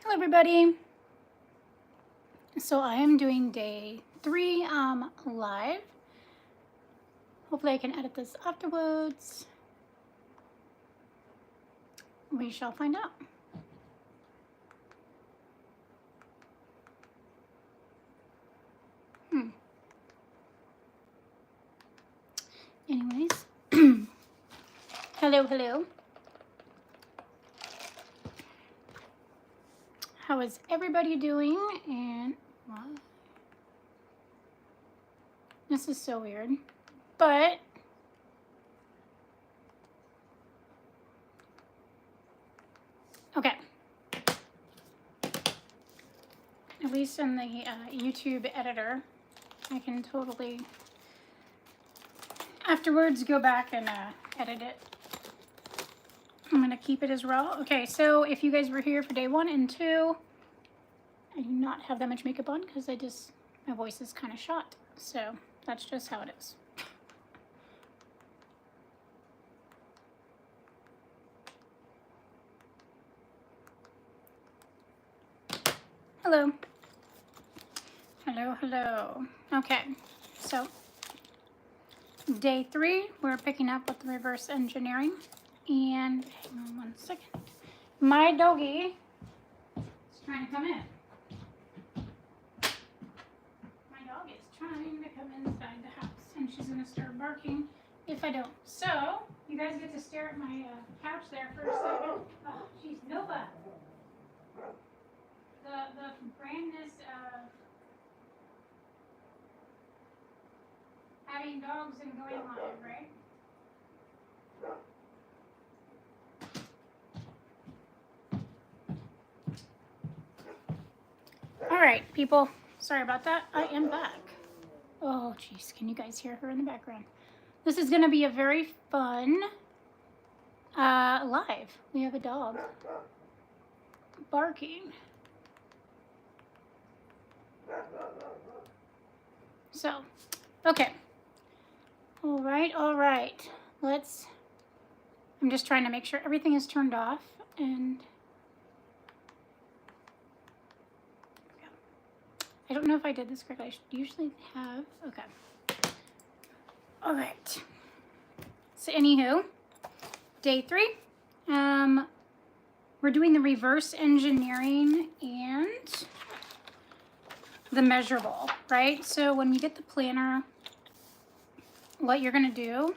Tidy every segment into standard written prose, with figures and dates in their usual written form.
Hello everybody. So I am doing day 3 live. Hopefully I can edit this afterwards. We shall find out. Anyways. Hello. How is everybody doing? And what? This is so weird. But okay. At least in the YouTube editor, I can totally afterwards go back and edit it. I'm going to keep it as raw. Okay, so if you guys were here for day 1 and 2, I do not have that much makeup on because my voice is kind of shot. So that's just how it is. Hello. Hello. Okay, so day 3, we're picking up with the reverse engineering. And hang on one second. My doggie is trying to come in. My dog is trying to come inside the house, and she's going to start barking if I don't. So, you guys get to stare at my couch there for a second. Oh, jeez, Nova. The grandness of having dogs and going live, right? All right, people. Sorry about that. I am back. Oh, jeez. Can you guys hear her in the background? This is going to be a very fun live. We have a dog barking. So, okay. All right. I'm just trying to make sure everything is turned off and I don't know if I did this correctly. I should usually have, okay. All right. So anywho, day 3, we're doing the reverse engineering and the measurable, right? So when you get the planner, what you're going to do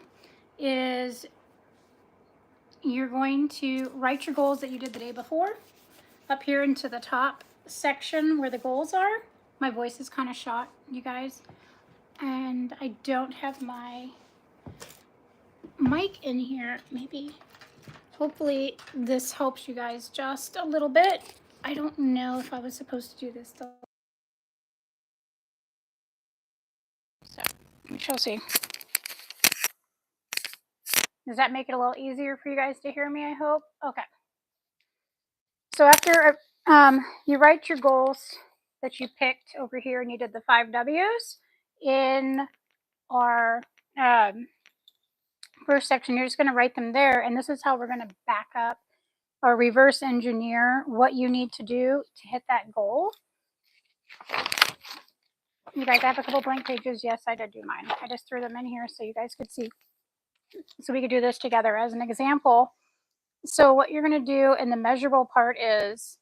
is you're going to write your goals that you did the day before up here into the top section where the goals are. My voice is kind of shot, you guys, and I don't have my mic in here. Maybe, hopefully this helps you guys just a little bit. I don't know if I was supposed to do this though. So we shall see. Does that make it a little easier for you guys to hear me, I hope? Okay. So after you write your goals that you picked over here and you did the 5 W's in our first section, you're just going to write them there. And this is how we're going to back up or reverse engineer what you need to do to hit that goal. You guys, I have a couple blank pages. Yes, I did do mine. I just threw them in here so you guys could see. So we could do this together as an example. So what you're going to do in the measurable part is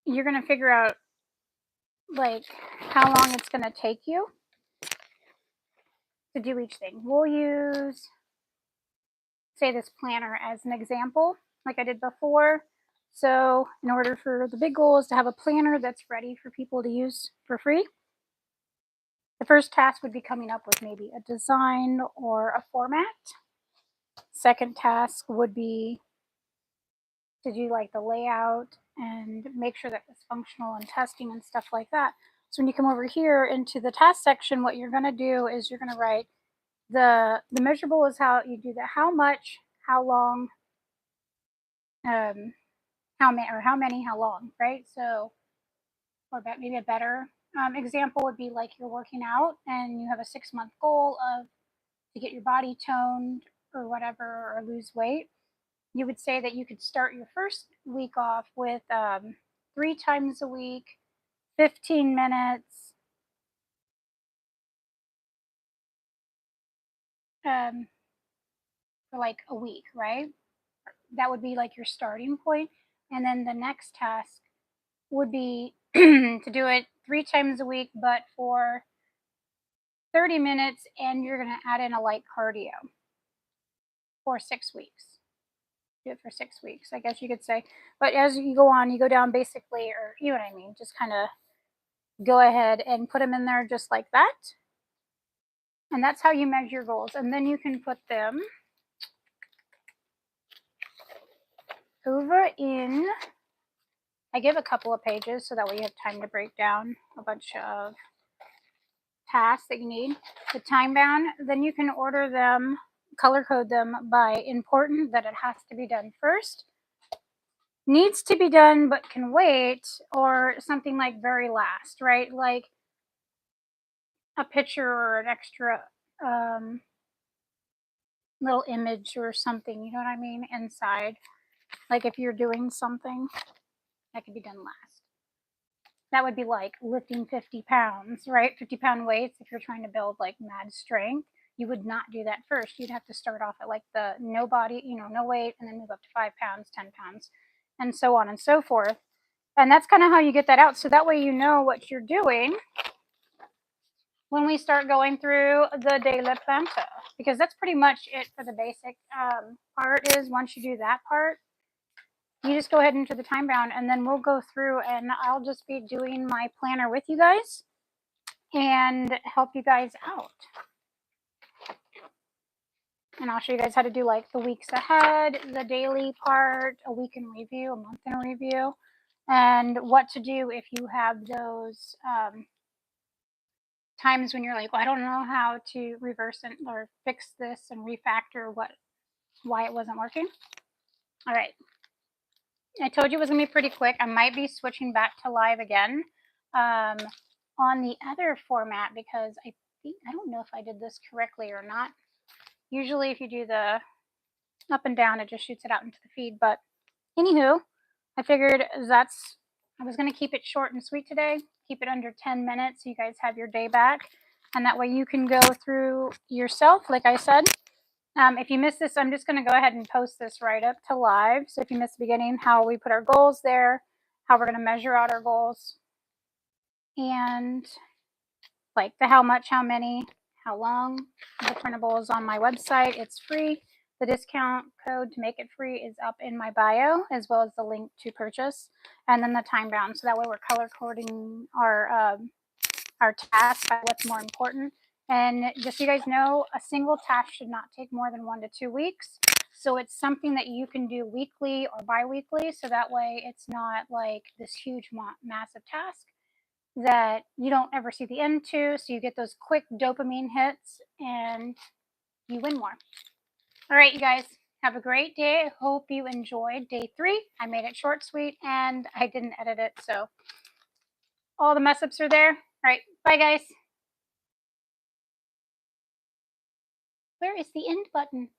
you're going to figure out like how long it's going to take you to do each thing. We'll use, say, this planner as an example, like I did before. So in order for the big goal is to have a planner that's ready for people to use for free. The first task would be coming up with maybe a design or a format. Second task would be to do like the layout and make sure that it's functional and testing and stuff like that. So when you come over here into the task section, what you're going to do is you're going to write the measurable is how you do that. How much, how long, how many, how long, right? So, or maybe a better example would be like you're working out and you have a 6-month goal of to get your body toned or whatever, or lose weight. You would say that you could start your first week off with 3 times a week, 15 minutes, for like a week, right? That would be like your starting point. And then the next task would be to do it 3 times a week, but for 30 minutes, and you're going to add in a light cardio for 6 weeks. Do it for 6 weeks, I guess you could say. But as you go on, you go down basically, or you know what I mean, just kind of go ahead and put them in there just like that. And that's how you measure your goals. And then you can put them over in, I give a couple of pages so that way you have time to break down a bunch of tasks that you need. The time bound, then you can order them, color code them by important, that it has to be done first, needs to be done but can wait, or something like very last, right? Like a picture or an extra little image or something, you know what I mean, inside. Like if you're doing something that could be done last. That would be like lifting 50 pounds, right? 50-pound weights. If you're trying to build like mad strength, you would not do that first. You'd have to start off at like the no body, no weight, and then move up to 5 pounds, 10 pounds, and so on and so forth. And that's kind of how you get that out. So that way you know what you're doing when we start going through the daily planta, because that's pretty much it for the basic part. Is once you do that part, you just go ahead into the time bound, and then we'll go through and I'll just be doing my planner with you guys and help you guys out. And I'll show you guys how to do like the weeks ahead, the daily part, a week in review, a month in review, and what to do if you have those times when you're like, well, I don't know how to reverse it or fix this and refactor why it wasn't working. All right. I told you it was going to be pretty quick. I might be switching back to live again on the other format, because I don't know if I did this correctly or not. Usually if you do the up and down, it just shoots it out into the feed. But anywho, I figured I was going to keep it short and sweet today. Keep it under 10 minutes so you guys have your day back. And that way you can go through yourself, like I said. If you missed this, I'm just going to go ahead and post this right up to live. So if you missed the beginning, how we put our goals there, how we're going to measure out our goals, and like the how much, how many, how long. The printable is on my website. It's free. The discount code to make it free is up in my bio, as well as the link to purchase, and then the time bound. So that way we're color coding our tasks by what's more important. And just so you guys know, a single task should not take more than 1 to 2 weeks. So it's something that you can do weekly or bi-weekly. So that way it's not like this huge, massive task that you don't ever see the end to. So you get those quick dopamine hits and you win more. All right, you guys, have a great day. I hope you enjoyed day 3. I made it short, sweet, and I didn't edit it. So all the mess ups are there. All right, bye, guys. Where is the end button?